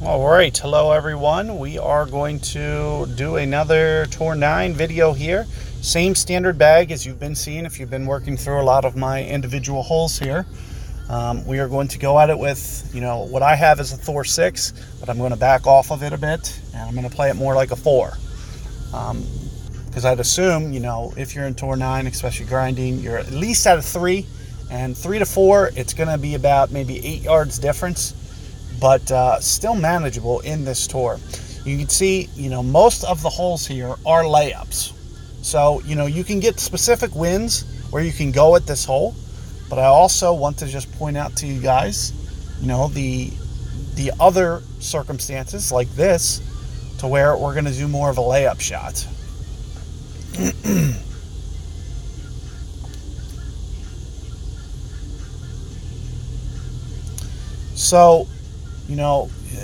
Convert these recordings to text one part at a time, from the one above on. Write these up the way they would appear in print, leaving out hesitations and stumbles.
All right, hello everyone. We are going to do another Tour 9 video here. Same standard bag as you've been seeing if you've been working through a lot of my individual holes here. We are going to go at it with, what I have is a Thor 6, but I'm going to back off of it a bit, and I'm going to play it more like a 4. Because I'd assume, if you're in Tour 9, especially grinding, you're at least at a 3, and 3 to 4, it's going to be about maybe 8 yards difference, but still manageable in this tour. You can see, most of the holes here are layups. So, you can get specific wins where you can go at this hole, but I also want to just point out to you guys, the other circumstances like this to where we're going to do more of a layup shot. So,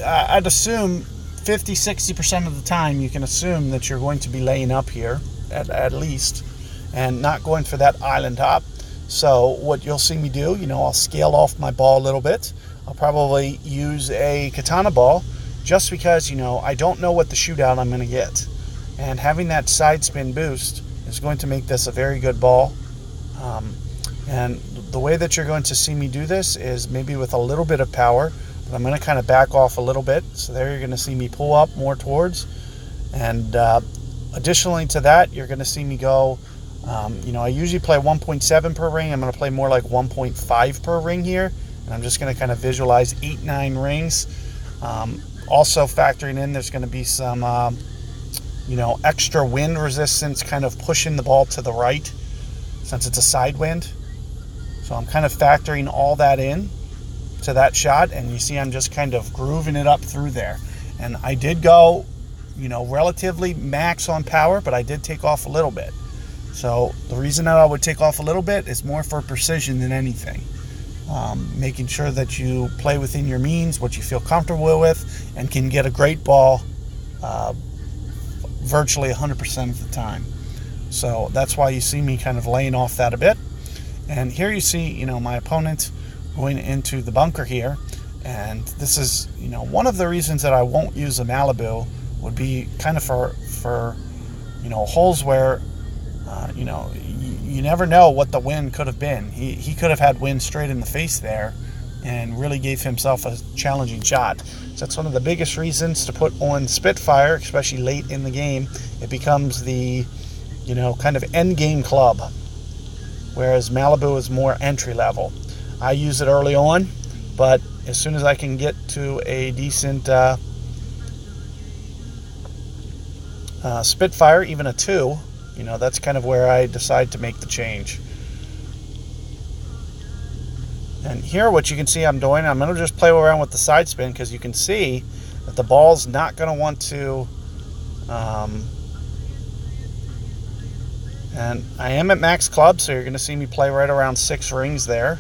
I'd assume 50-60% of the time you can assume that you're going to be laying up here at least and not going for that island hop. So what you'll see me do, I'll scale off my ball a little bit. I'll probably use a katana ball just because, I don't know what the shootout I'm going to get. And having that side spin boost is going to make this a very good ball. And the way that you're going to see me do this is maybe with a little bit of power, but I'm going to kind of back off a little bit. So there you're going to see me pull up more towards. And additionally to that, you're going to see me go, I usually play 1.7 per ring. I'm going to play more like 1.5 per ring here. And I'm just going to kind of visualize 8-9 rings. Also factoring in, there's going to be some, extra wind resistance kind of pushing the ball to the right since it's a side wind. So I'm kind of factoring all that in to that shot, and you see I'm just kind of grooving it up through there. And I did go, relatively max on power, but I did take off a little bit. So the reason that I would take off a little bit is more for precision than anything. Making sure that you play within your means, what you feel comfortable with, and can get a great ball virtually 100% of the time. So that's why you see me kind of laying off that a bit. And here you see, my opponent going into the bunker here. And this is, one of the reasons that I won't use a Malibu would be kind of for holes where, you never know what the wind could have been. He could have had wind straight in the face there and really gave himself a challenging shot. So that's one of the biggest reasons to put on Spitfire, especially late in the game. It becomes the, kind of end game club, whereas Malibu is more entry level. I use it early on, but as soon as I can get to a decent Spitfire, even a 2, that's kind of where I decide to make the change. And here what you can see I'm doing, I'm going to just play around with the side spin because you can see that the ball's not going to want to, and I am at max club, so you're going to see me play right around 6 rings there.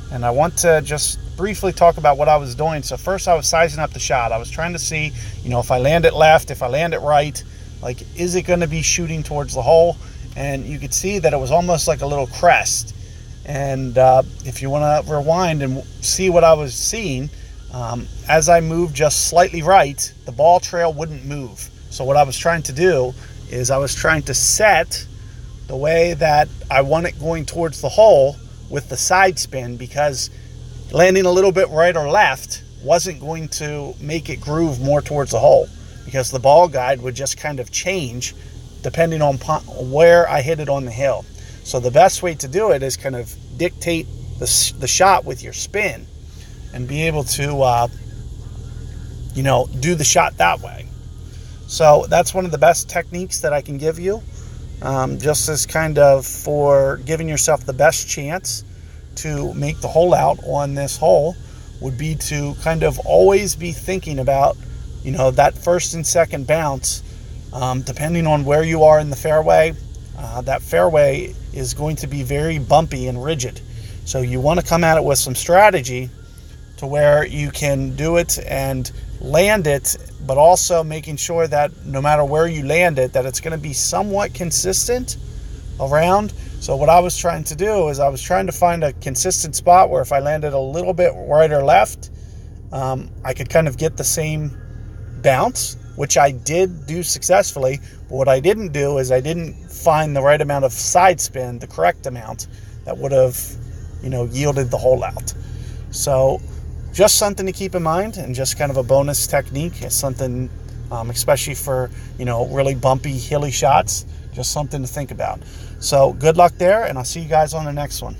And I want to just briefly talk about what I was doing. So first I was sizing up the shot. I was trying to see, if I land it left, if I land it right, like, is it going to be shooting towards the hole? And you could see that it was almost like a little crest. And if you want to rewind and see what I was seeing, as I moved just slightly right, the ball trail wouldn't move. So what I was trying to do is I was trying to set the way that I want it going towards the hole with the side spin, because landing a little bit right or left wasn't going to make it groove more towards the hole, because the ball guide would just kind of change depending on where I hit it on the hill. So the best way to do it is kind of dictate the shot with your spin and be able to, do the shot that way. So that's one of the best techniques that I can give you, just as kind of for giving yourself the best chance to make the hole out on this hole, would be to kind of always be thinking about, that first and second bounce, depending on where you are in the fairway. That fairway is going to be very bumpy and rigid. So you want to come at it with some strategy to where you can do it and land it, but also making sure that no matter where you land it, that it's going to be somewhat consistent around. So what I was trying to do is I was trying to find a consistent spot where if I landed a little bit right or left, I could kind of get the same bounce, which I did do successfully. But what I didn't do is I didn't find the right amount of side spin, the correct amount that would have, yielded the hole out. So just something to keep in mind, and just kind of a bonus technique. It's something, especially for, really bumpy, hilly shots, just something to think about. So good luck there, and I'll see you guys on the next one.